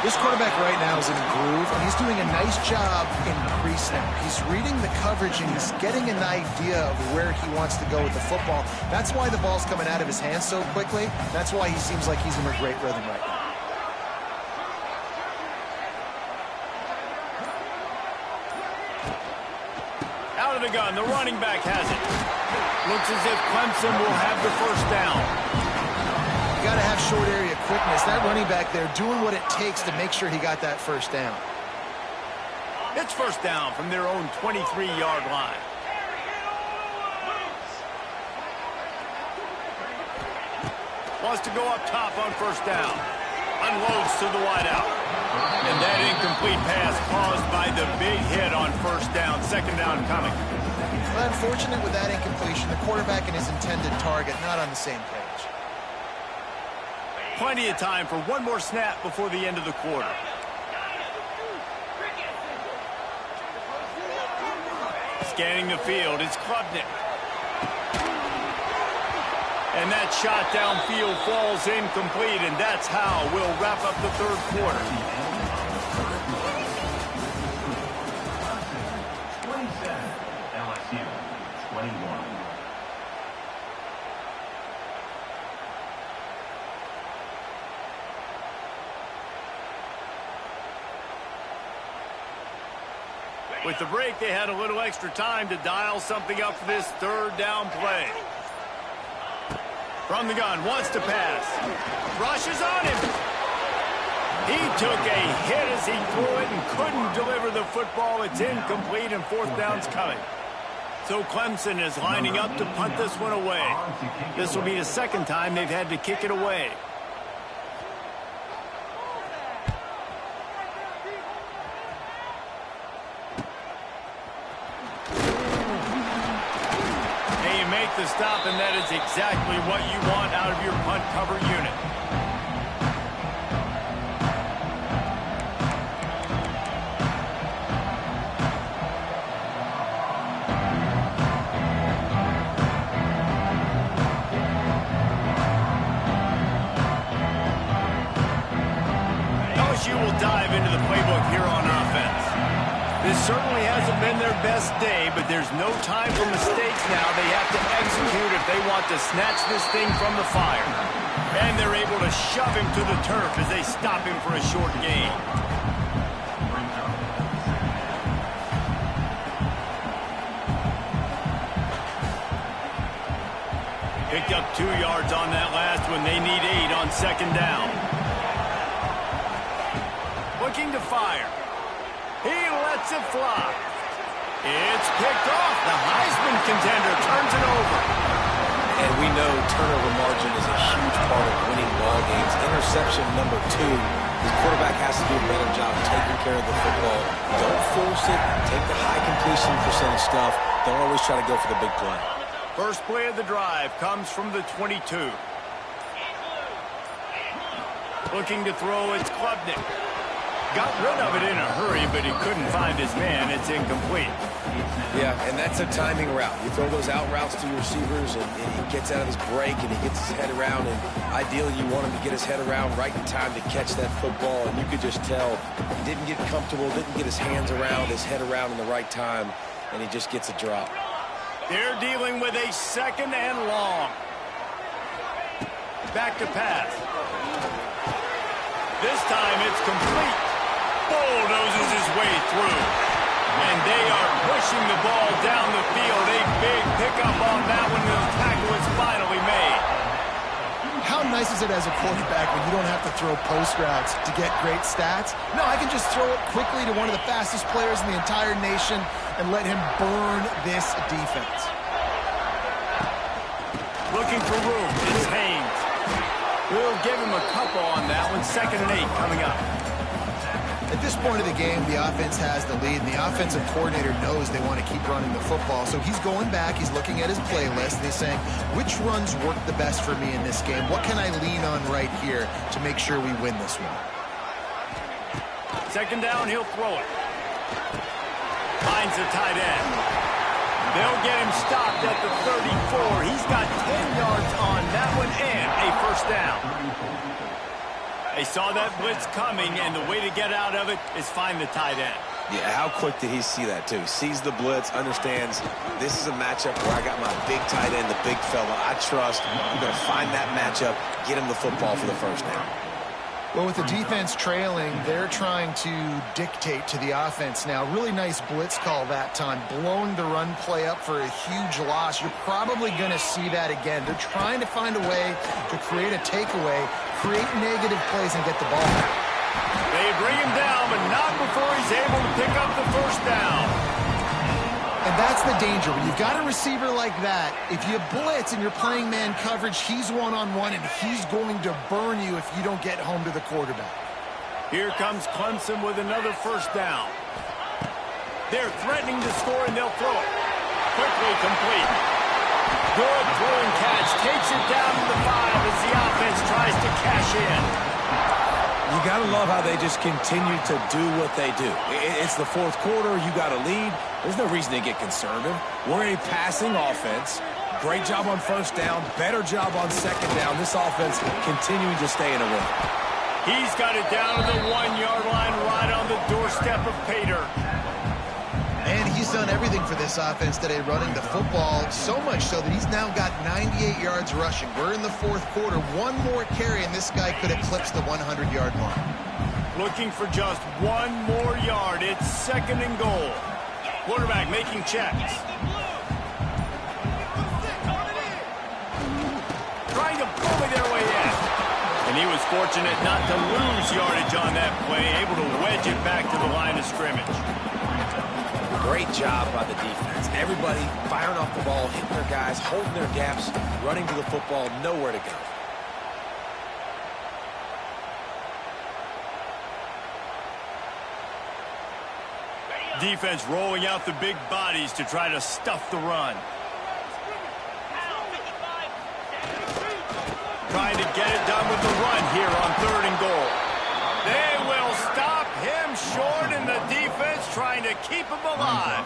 This quarterback right now is in a groove, and he's doing a nice job in pre-snap. He's reading the coverage, and he's getting an idea of where he wants to go with the football. That's why the ball's coming out of his hands so quickly. That's why he seems like he's in a great rhythm right now. Out of the gun, the running back has it. Looks as if Clemson will have the 1st down. You got to have short area quickness. That running back there doing what it takes to make sure he got that 1st down. It's 1st down from their own 23-yard line. Wants to go up top on 1st down. Unloads to the wideout. And that incomplete pass caused by the big hit on 1st down. 2nd down coming. Well, unfortunate with that incompletion. The quarterback and his intended target not on the same page. Plenty of time for one more snap before the end of the quarter. Scanning the field, it's Klubnik. And that shot downfield falls incomplete, and that's how we'll wrap up the 3rd quarter. 27, LSU, 21. With the break, they had a little extra time to dial something up for this third down play. From the gun, wants to pass. Rushes on him. He took a hit as he threw it and couldn't deliver the football. It's incomplete and fourth down's coming. So Clemson is lining up to punt this one away. This will be the second time they've had to kick it away. Make the stop, and that is exactly what you want out of your punt cover unit. LSU will dive into the playbook here on offense. This certainly hasn't been their best day, but there's no time for mistakes now. They have to execute if they want to snatch this thing from the fire. And they're able to shove him to the turf as they stop him for a short gain. Picked up 2 yards on that last one. They need 8 on second down. Looking to fire. He lets it fly. It's picked off. The Heisman contender turns it over. And we know turnover margin is a huge part of winning ball games. Interception number 2. The quarterback has to do a better job taking care of the football. Don't force it. Take the high completion percentage stuff. Don't always try to go for the big play. First play of the drive comes from the 22. Looking to throw, it's Klubnik. Got rid of it in a hurry, but he couldn't find his man. It's incomplete. Yeah, and that's a timing route. You throw those out routes to your receivers, and he gets out of his break, and he gets his head around, and ideally you want him to get his head around right in time to catch that football, and you could just tell he didn't get comfortable, didn't get his hands around, his head around in the right time, and he just gets a drop. They're dealing with a second and long. Back to pass. This time it's complete. Bulldozes his way through. And they are pushing the ball down the field. A big pickup on that one, and the tackle is finally made. How nice is it as a quarterback when you don't have to throw post routes to get great stats? No, I can just throw it quickly to one of the fastest players in the entire nation and let him burn this defense. Looking for room is Haynes. We'll give him a couple on that one. 2nd and 8 coming up. At this point of the game, the offense has the lead, and the offensive coordinator knows they want to keep running the football. So he's going back, he's looking at his playlist, and he's saying, which runs work the best for me in this game? What can I lean on right here to make sure we win this one? 2nd down, he'll throw it. Finds the tight end. They'll get him stopped at the 34. He's got 10 yards on that one and a first down. They saw that blitz coming, and the way to get out of it is find the tight end. Yeah, how quick did he see that, too? Sees the blitz, understands this is a matchup where I got my big tight end, the big fella I trust. I'm going to find that matchup, get him the football for the first down. Well, with the defense trailing, they're trying to dictate to the offense now. Really nice blitz call that time, blowing the run play up for a huge loss. You're probably going to see that again. They're trying to find a way to create a takeaway, create negative plays, and get the ball back. They bring him down, but not before he's able to pick up the first down. And that's the danger. When you've got a receiver like that, if you blitz and you're playing man coverage, he's one-on-one, and he's going to burn you if you don't get home to the quarterback. Here comes Clemson with another first down. They're threatening to score, and they'll throw it. Quickly complete. Good throw and catch. Takes it down to the 5 as the offense tries to cash in. You got to love how they just continue to do what they do. It's the fourth quarter. You got a lead. There's no reason to get conservative. We're a passing offense. Great job on first down. Better job on second down. This offense continuing to stay in a rhythm. He's got it down to the 1-yard line right on the doorstep of Pater. And he's done everything for this offense today, running the football, so much so that he's now got 98 yards rushing. We're in the fourth quarter. One more carry, and this guy could eclipse the 100-yard mark. Looking for just one more yard. It's 2nd and goal. Quarterback making checks. Trying to bully their way in. And he was fortunate not to lose yardage on that play, able to wedge it back to the line of scrimmage. Great job by the defense. Everybody firing off the ball, hitting their guys, holding their gaps, running to the football, nowhere to go. Defense rolling out the big bodies to try to stuff the run. Trying to get it done with the run here on 3rd and goal. They will stop him short, and the defense trying to keep him alive.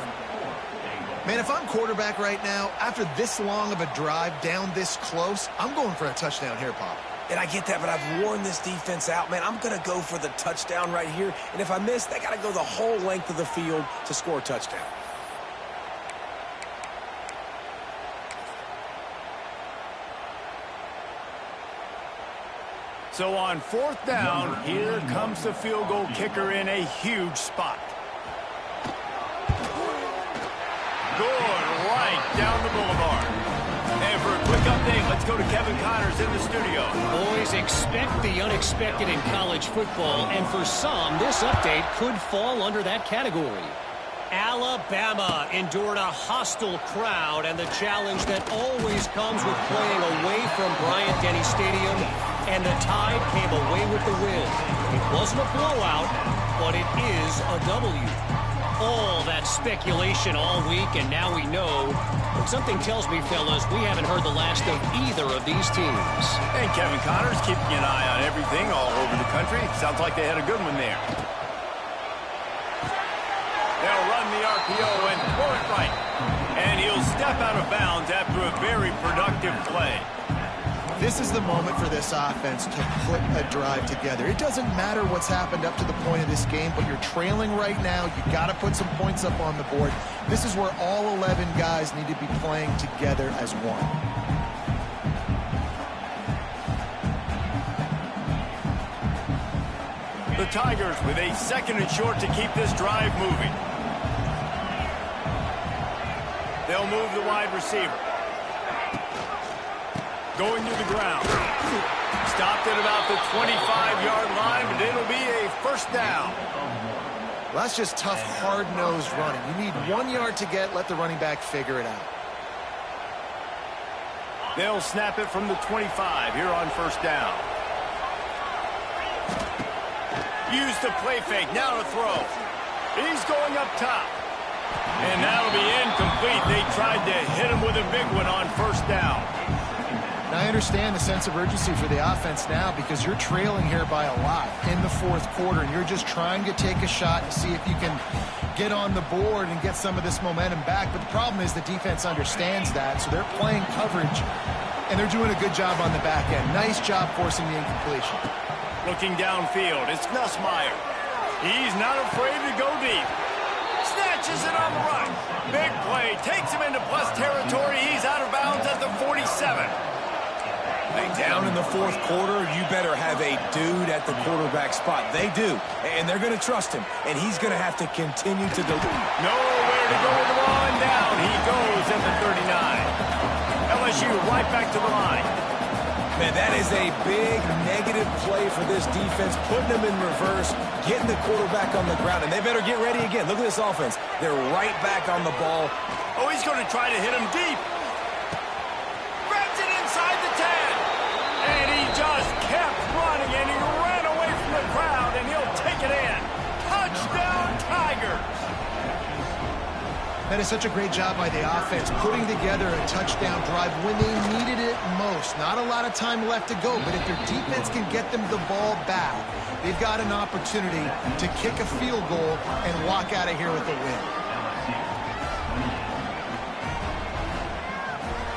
Man, if I'm quarterback right now, after this long of a drive down this close, I'm going for a touchdown here, Pop. And I get that, but I've worn this defense out, man. I'm going to go for the touchdown right here. And if I miss, they got to go the whole length of the field to score a touchdown. So on 4th down, here comes the field goal kicker in a huge spot. Good, right down the boulevard. And for a quick update, let's go to Kevin Connors in the studio. Boys, expect the unexpected in college football, and for some, this update could fall under that category. Alabama endured a hostile crowd and the challenge that always comes with playing away from Bryant-Denny Stadium, and the Tide came away with the win. It wasn't a blowout, but it is a W. All that speculation all week, and now we know. But something tells me, fellas, we haven't heard the last of either of these teams. And Kevin Connors keeping an eye on everything all over the country. Sounds like they had a good one there. They'll run the RPO and throw it right. And he'll step out of bounds after a very productive play. This is the moment for this offense to put a drive together. It doesn't matter what's happened up to the point of this game, but you're trailing right now. You got to put some points up on the board. This is where all 11 guys need to be playing together as one. The Tigers with a 2nd and short to keep this drive moving. They'll move the wide receiver. Going to the ground. Stopped at about the 25-yard line, but it'll be a 1st down. Well, that's just tough, hard-nosed running. You need 1 yard to get, let the running back figure it out. They'll snap it from the 25 here on 1st down. Use the play fake, now to throw. He's going up top. And that'll be incomplete. They tried to hit him with a big one on 1st down. Now, I understand the sense of urgency for the offense now because you're trailing here by a lot in the 4th quarter, and you're just trying to take a shot to see if you can get on the board and get some of this momentum back. But the problem is the defense understands that, so they're playing coverage, and they're doing a good job on the back end. Nice job forcing the incompletion. Looking downfield, it's Nussmeier. He's not afraid to go deep. Snatches it on the run. Big play, takes him into plus territory. He's out of bounds at the 47. Down in the 4th quarter, you better have a dude at the quarterback spot. They do, and they're going to trust him, and he's going to have to continue to deliver. Nowhere to go with the ball, and down he goes at the 39. LSU right back to the line. Man, that is a big negative play for this defense, putting them in reverse, getting the quarterback on the ground, and they better get ready again. Look at this offense. They're right back on the ball. Oh, he's going to try to hit him deep. Grabs it inside the 10. And he just kept running, and he ran away from the crowd, and he'll take it in. Touchdown, Tigers. That is such a great job by the offense, putting together a touchdown drive when they needed it most. Not a lot of time left to go, but if their defense can get them the ball back, they've got an opportunity to kick a field goal and walk out of here with a win.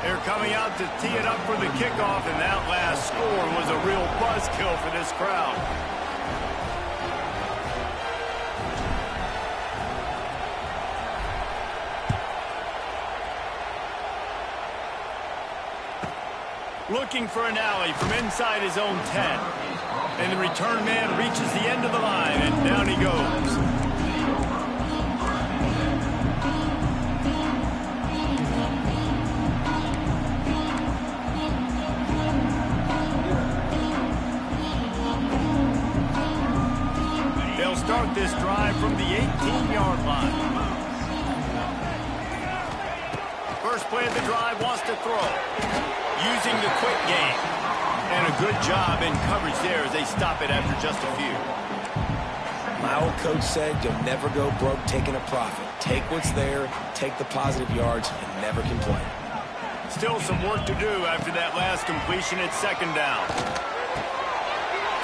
They're coming out to tee it up for the kickoff, and that last score was a real buzzkill for this crowd. Looking for an alley from inside his own 10. And the return man reaches the end of the line, and down he goes. drive from the 18-yard line. First play of the drive wants to throw. Using the quick game. And a good job in coverage there as they stop it after just a few. My old coach said you'll never go broke taking a profit. Take what's there, take the positive yards, and never complain. Still some work to do after that last completion at second down.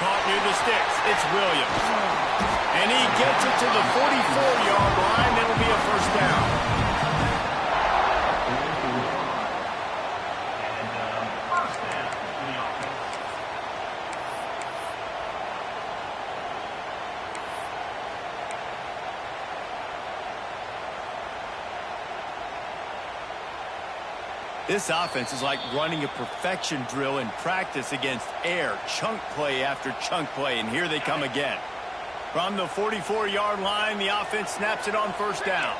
Caught near the sticks. It's Williams. And he gets it to the 44-yard line. It'll be a first down. This offense is like running a perfection drill in practice against air, chunk play after chunk play, and here they come again. From the 44-yard line, the offense snaps it on first down.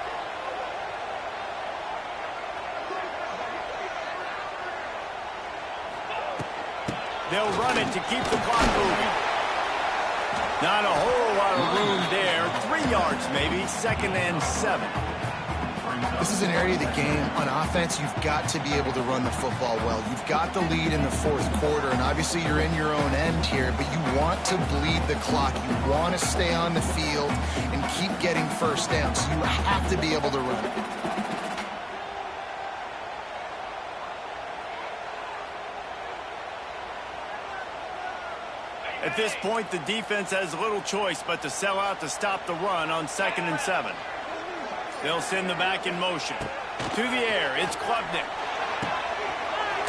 They'll run it to keep the clock moving. Not a whole lot of room there. 3 yards maybe, 2nd and 7. This is an area of the game. On offense, you've got to be able to run the football well. You've got the lead in the fourth quarter, and obviously you're in your own end here, but you want to bleed the clock. You want to stay on the field and keep getting first down, so you have to be able to run. At this point, the defense has little choice but to sell out to stop the run on 2nd and 7. They'll send the back in motion. To the air, it's Klubnik.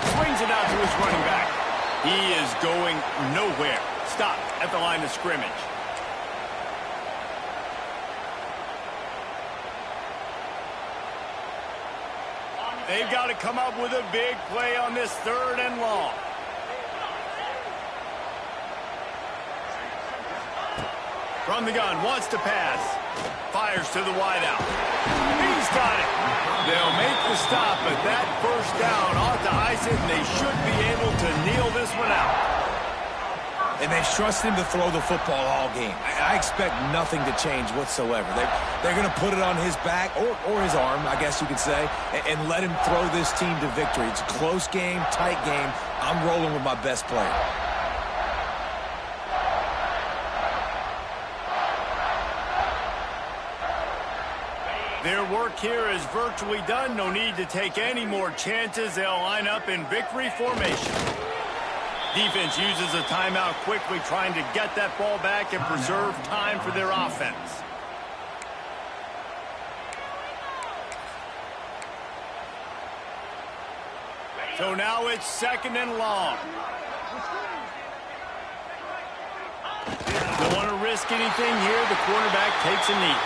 Swings it out to his running back. He is going nowhere. Stop at the line of scrimmage. They've got to come up with a big play on this 3rd and long. From the gun, wants to pass. Fires to the wideout. He's got it. They'll make the stop, but that first down ought to ice it, and they should be able to kneel this one out. And they've trusted him to throw the football all game. I expect nothing to change whatsoever. They're going to put it on his back, or his arm, I guess you could say, and let him throw this team to victory. It's a close game, tight game. I'm rolling with my best player. Their work here is virtually done. No need to take any more chances. They'll line up in victory formation. Defense uses a timeout quickly, trying to get that ball back and preserve time for their offense. So now it's 2nd and long. Don't want to risk anything here. The quarterback takes a knee.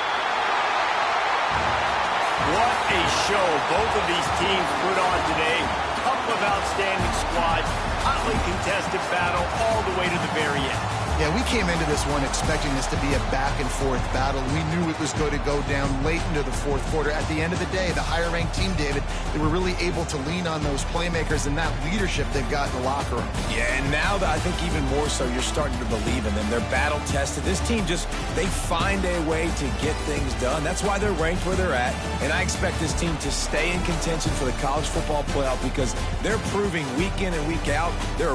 What a show both of these teams put on today. Couple of outstanding squads, hotly contested battle all the way to the very end. Yeah, we came into this one expecting this to be a back-and-forth battle. We knew it was going to go down late into the fourth quarter. At the end of the day, the higher-ranked team, David, they were really able to lean on those playmakers and that leadership they've got in the locker room. Yeah, and now I think even more so, you're starting to believe in them. They're battle-tested. This team they find a way to get things done. That's why they're ranked where they're at, and I expect this team to stay in contention for the college football playoff because they're proving week in and week out they're